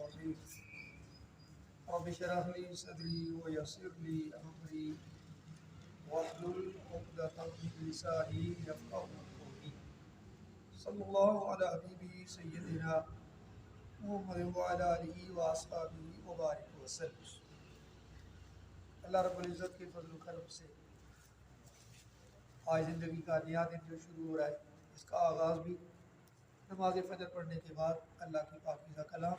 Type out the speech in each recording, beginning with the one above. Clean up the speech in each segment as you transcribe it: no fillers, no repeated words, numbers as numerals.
التوفيق رب اشرح لي صدري ويسر لي أمري واحلل عقدة من لساني يفقهوا قولي صلى الله على حبيبه سيدنا محمد وعلى آلہ وأصحابہ وبارک وسلم۔ اللہ رب العزت کے فضل و کرم سے آج زندگی کا نیا دن جو شروع ہو رہا ہے، اس کا آغاز بھی نماز فجر پڑھنے کے بعد اللہ کی پاکیزہ کلام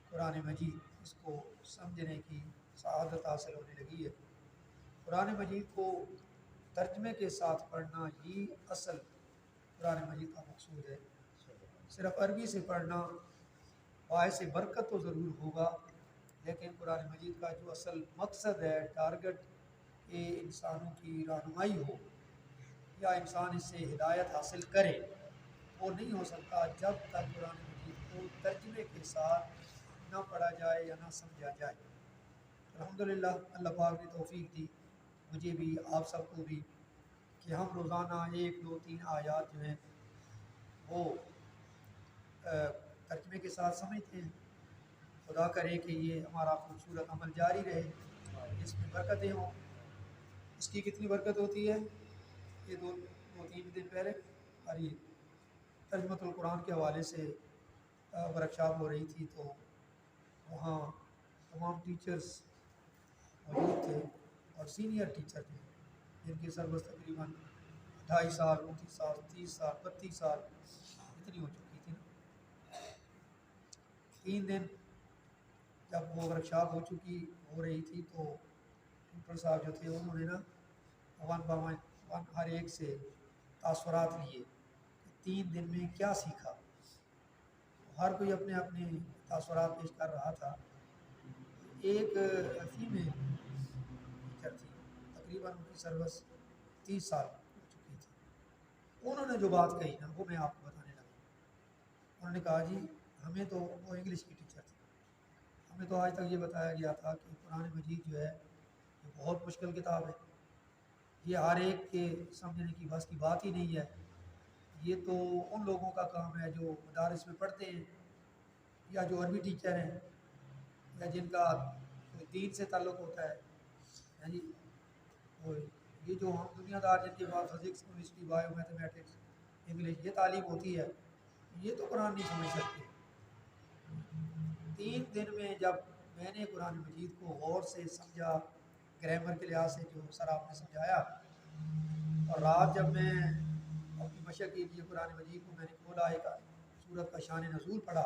قرآن مجید، اس کو سمجھنے کی سعادت حاصل ہونے لگی ہے۔ قرآن مجید کو ترجمے کے ساتھ پڑھنا ہی اصل قرآن مجید کا مقصود ہے۔ صرف عربی سے پڑھنا باعث برکت تو ضرور ہوگا، لیکن قرآن مجید کا جو اصل مقصد ہے، ٹارگٹ، کہ انسانوں کی رہنمائی ہو یا انسان اس سے ہدایت حاصل کرے، وہ نہیں ہو سکتا جب تک قرآن مجید کو ترجمے کے ساتھ نہ پڑھا جائے یا نہ سمجھا جائے۔ الحمدللہ اللہ پاک نے توفیق دی مجھے بھی، آپ سب کو بھی، کہ ہم روزانہ 1 2 3 آیات جو ہیں وہ ترجمے کے ساتھ سمجھتے ہیں۔ خدا کرے کہ یہ ہمارا خوبصورت عمل جاری رہے، اس میں برکتیں ہوں۔ اس کی کتنی برکت ہوتی ہے؟ یہ دو تین دن پہلے ہماری ترجمۃ القرآن کے حوالے سے ورکشاپ ہو رہی تھی، تو وہاں تمام ٹیچرز موجود تھے اور سینئر ٹیچر تھے جن کی سروس تقریباً 28 سال 29 سال 30 سال 32 سال اتنی ہو چکی تھی نا۔ 3 دن جب وہ ورکشاپ ہو رہی تھی، تو ٹیوٹر صاحب جو تھے انہوں نے نا ون بائی ون ہر ایک سے تاثرات لیے کہ 3 دن میں کیا سیکھا۔ ہر کوئی اپنے اپنے تاثرات پیش کر رہا تھا۔ ایک فیمیل ٹیچر تھی، تقریباً ان کی سروس 30 سال ہو چکی تھی۔ انہوں نے جو بات کہی نا وہ میں آپ کو بتانے لگا۔ انہوں نے کہا جی ہمیں تو، وہ انگلش کی ٹیچر تھی، ہمیں تو آج تک یہ بتایا گیا تھا کہ قرآن مجید جو ہے یہ بہت مشکل کتاب ہے، یہ ہر ایک کے سمجھنے کی بس کی بات ہی نہیں ہے، یہ تو ان لوگوں کا کام ہے جو مدارس میں پڑھتے ہیں یا جو عربی ٹیچر ہیں یا جن کا کوئی دین سے تعلق ہوتا ہے۔ یعنی یہ جو ہم دنیا دار جن کے بعد physics chemistry bio mathematics English یہ تعلیم ہوتی ہے، یہ تو قرآن نہیں سمجھ سکتے۔ 3 دن میں جب میں نے قرآن مجید کو غور سے سمجھا، گرامر کے لحاظ سے جو سر آپ نے سمجھایا، اور رات جب میں اپنی مشق کے لیے قرآن مجید کو میں نے کھولا، ایک سورت کا شان نزول پڑھا،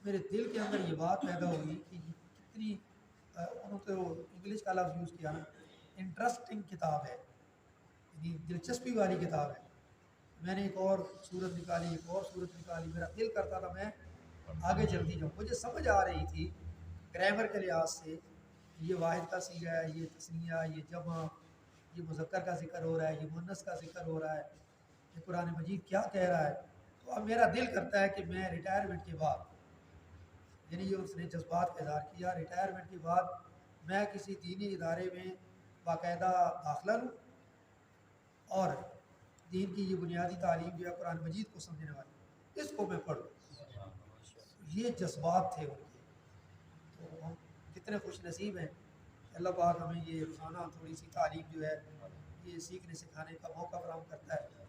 میرے دل کے اندر یہ بات پیدا ہوئی کہ یہ کتنی، انہوں نے انگلش کا لفظ یوز کیا نا، انٹرسٹنگ کتاب ہے، یعنی دلچسپی والی کتاب ہے۔ میں نے ایک اور صورت نکالی، ایک اور صورت نکالی، میرا دل کرتا تھا میں آگے جلدی جاؤں۔ مجھے سمجھ آ رہی تھی گرامر کے لحاظ سے یہ واحد کا صیغہ ہے، یہ تثنیہ، یہ جمع، یہ مذکر کا ذکر ہو رہا ہے، یہ مؤنث کا ذکر ہو رہا ہے، یہ قرآن مجید کیا کہہ رہا ہے۔ تو اب میرا دل کرتا ہے کہ میں ریٹائرمنٹ کے بعد، یعنی یہ اس نے جذبات کا اظہار کیا، ریٹائرمنٹ کے بعد میں کسی دینی ادارے میں باقاعدہ داخلہ لوں اور دین کی یہ بنیادی تعلیم جو ہے قرآن مجید کو سمجھنے والی، اس کو میں پڑھوں۔ یہ جذبات تھے ان کے۔ تو ہم کتنے خوش نصیب ہیں کہ اللہ پاک ہمیں یہ روزانہ تھوڑی سی تعلیم جو ہے یہ سیکھنے سکھانے کا موقع فراہم کرتا ہے۔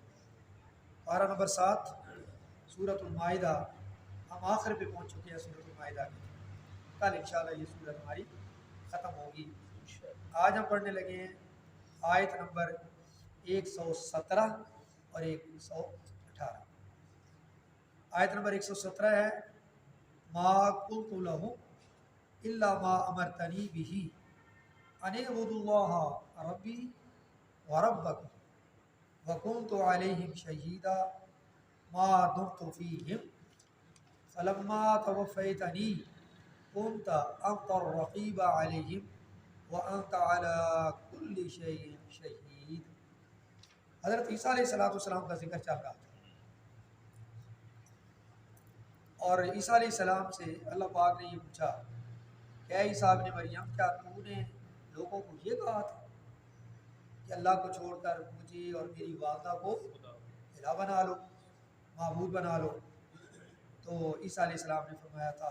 پارہ نمبر 7 سورۃ المائدہ، ہم آخر پہ پہنچ چکے ہیں سورۃ المائدہ کی۔ کل انشاءاللہ یہ سورت ہماری ختم ہوگی۔ آج ہم پڑھنے لگے ہیں آیت نمبر 117 اور 118۔ آیت نمبر 117 ہے ما قلت لهم الا ما امرتنی به ان اعبدوا اللہ ربی وربکم وکنت علیہم شہیدا ما دمت فیہم فلما توفیتنی كنت انت الرقیب علیہم وانت علی کل شیء شہید۔ حضرت عیسیٰ علیہ السلام کا ذکر چل رہا تھا، اور عیسیٰ علیہ السلام سے اللہ پاک نے یہ پوچھا کہ اے عیسیٰ ابن مریم، کیا تو نے لوگوں کو یہ کہا تھا کہ اللہ کو چھوڑ کر مجھے اور میری والدہ کو الہ بنا لو، معبود بنا لو؟ تو عیسیٰ علیہ السلام نے فرمایا تھا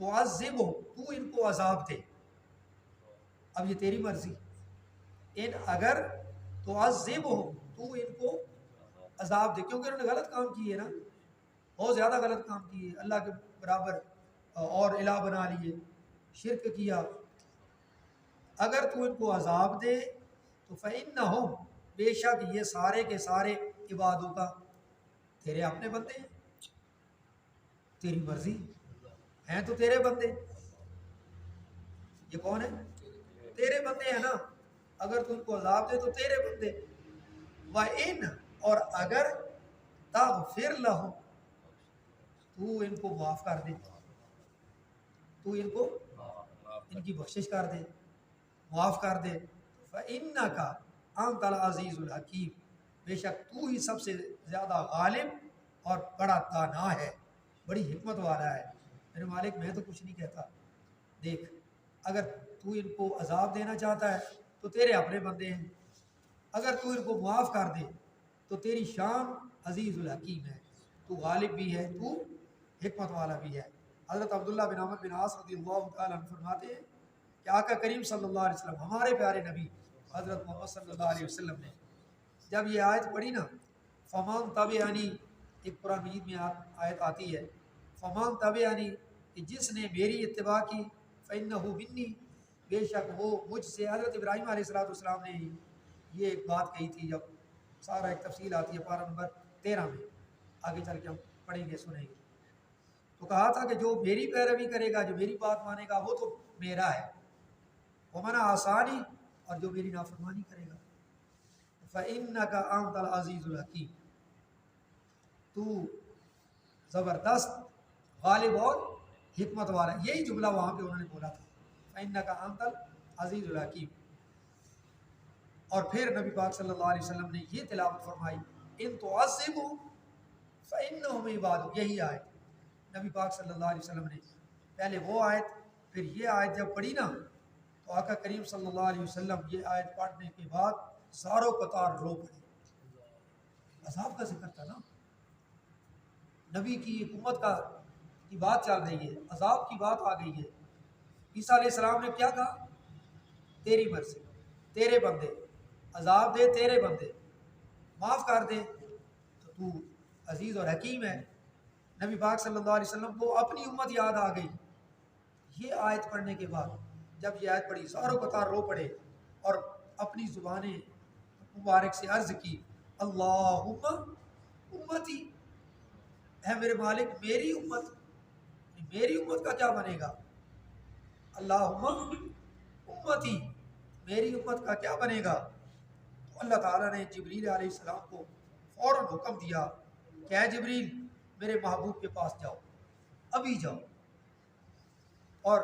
تو عذب ہو تو ان کو عذاب دے. اب یہ تیری مرضی. ان اگر تو عذب ہو تو ان کو عذاب دے، کیونکہ انہوں نے غلط کام کیے نا، بہت زیادہ غلط کام کیے، اللہ کے برابر اور الہ بنا لیے، شرک کیا. اگر تو ان کو عذاب دے تو فإنہم، بے شک یہ سارے کے سارے عبادوں کا تیرے اپنے بندے ہیں، تیری مرضی ہیں تو تیرے بندے. یہ کون ہے؟ تیرے بندے ہیں نا. اگر تو ان کو عذاب دے تو تیرے بندے. وَإِنْ، اور اگر تغفر لہم، تو ان کو معاف کر دے، تو ان کو ان کی بخشش کر دے، معاف کر دے. فَإِنَّكَ أَنْتَ الْعَزِيزُ الْحَكِيمُ، بے شک تو ہی سب سے زیادہ غالب اور بڑا دانا ہے، بڑی حکمت والا ہے. میرے مالک میں تو کچھ نہیں کہتا. دیکھ، اگر تو ان کو عذاب دینا چاہتا ہے تو تیرے اپنے بندے ہیں، اگر تو ان کو معاف کر دے تو تیری شان عزیز الحکیم ہے، تو غالب بھی ہے، تو حکمت والا بھی ہے. حضرت عبداللہ بن عمر بن عاص رضی اللہ تعالیٰ عنہ فرماتے ہیں کہ آقا کریم صلی اللہ علیہ وسلم، ہمارے پیارے نبی حضرت محمد صلی اللہ علیہ وسلم نے جب یہ آیت پڑھی نا، فمان تبعنی، ایک قرآن مجید میں آیت آتی ہے، فمان تبعنی، کہ جس نے میری اتباع کی، فإنہ منی، بے شک وہ مجھ سے. حضرت ابراہیم علیہ السلام نے یہ ایک بات کہی تھی، جب سارا ایک تفصیل آتی ہے پارہ نمبر 13 میں، آگے چل کے ہم پڑھیں گے سنیں گے. تو کہا تھا کہ جو میری پیروی کرے گا، جو میری بات مانے گا، وہ تو میرا ہے. وہ منا آسانی، اور جو میری نافرمانی کرے گا، فَإِنَّكَ أَنْتَ الْعَزِيزُ الْحَكِيمُ، تو زبردست، غالب اور حکمت والا. یہی جملہ وہاں پہ انہوں نے بولا تھا، فَإِنَّكَ أَنْتَ الْعَزِيزُ الْحَكِيمُ. اور پھر نبی پاک صلی اللہ علیہ وسلم نے یہ تلاوت فرمائی، ان تعذبوا فإنهم عبادک. یہی آیت نبی پاک صلی اللہ علیہ وسلم نے پہلے وہ آیت، پھر یہ آیت جب پڑھی نا، تو آقا کریم صلی اللہ علیہ وسلم یہ آیت پڑھنے کے بعد زاروں قطار رو پڑے. عذاب کا ذکر تھا نا، نبی کی امت کی بات چل رہی ہے، عذاب کی بات آ گئی ہے. عیسیٰ علیہ السلام نے کیا کہا؟ تیری مرضی، تیرے بندے، عذاب دے تیرے بندے، معاف کر دے تو عزیز اور حکیم ہے. نبی پاک صلی اللہ علیہ وسلم کو اپنی امت یاد آ گئی. یہ آیت پڑھنے کے بعد جب یہ آیت پڑھی، زاروں قطار رو پڑے اور اپنی زبانیں مبارک سے عرض کی، اللہم امتی، اے میرے مالک میری امت. میری امت کا کیا بنے گا؟ اللہم امتی، میری امت کا کیا بنے گا؟ تو اللہ تعالیٰ نے جبریل علیہ السلام کو فوراً حکم دیا کہ اے جبریل، میرے محبوب کے پاس جاؤ، ابھی جاؤ، اور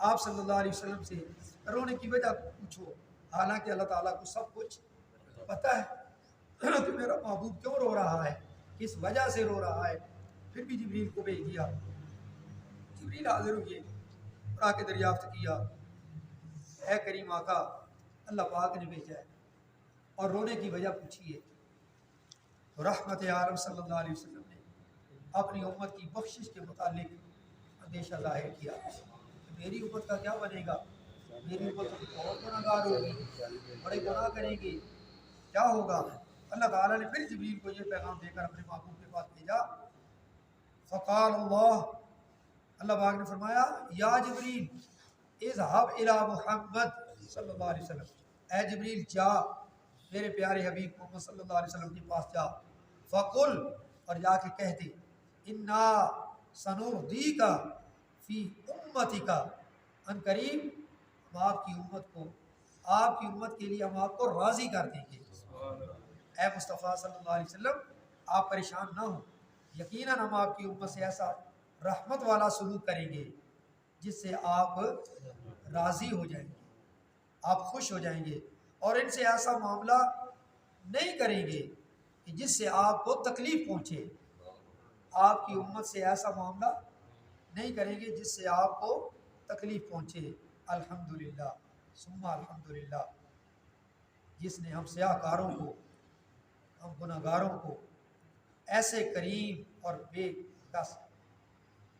آپ صلی اللہ علیہ وسلم سے رونے کی وجہ پوچھو. حالانکہ اللہ تعالیٰ کو سب کچھ پتہ ہے کہ میرا محبوب کیوں رو رہا ہے، کس وجہ سے رو رہا ہے. پھر بھی جبریل کو بھیج دیا. جبریل حاضر ہوئے اور آ کے دریافت کیا، اے کریم آقا، اللہ پاک نے بھیجا ہے، اور رونے کی وجہ پوچھی ہے. تو رحمت عالم صلی اللہ علیہ وسلم نے اپنی امت کی بخشش کے متعلق اندیشہ ظاہر کیا کہ میری امت کا کیا بنے گا؟ میری امت تو بہت گناہ گار ہوگی، بڑے گناہ کریں گے، کیا ہوگا؟ اللہ تعالیٰ نے پھر جبریل کو یہ پیغام دے کر اپنے محبوب کے پاس بھیجا. فقال اللہ پاک نے فرمایا، یا جبریل اذهب الى محمد صلی اللہ علیہ وسلم، اے جبریل جا میرے پیارے حبیب محمد صلی اللہ علیہ وسلم کے پاس جا. فقل، اور جا کے کہہ دے، انا سنردیک فی امتک، ان قریب ہم آپ کی امت کو، آپ کی امت کے لیے ہم آپ کو راضی کر دیں گے. اے مصطفیٰ صلی اللہ علیہ وسلم، آپ پریشان نہ ہوں، یقیناً ہم آپ کی امت سے ایسا رحمت والا سلوک کریں گے جس سے آپ راضی ہو جائیں گے، آپ خوش ہو جائیں گے، اور ان سے ایسا معاملہ نہیں کریں گے کہ جس سے آپ کو تکلیف پہنچے. آپ کی امت سے ایسا معاملہ نہیں کریں گے جس سے آپ کو تکلیف پہنچے. الحمدللہ ثم الحمدللہ، جس نے ہم سیاہ کاروں کو، ہم گناہ گاروں کو ایسے کریم اور بے کس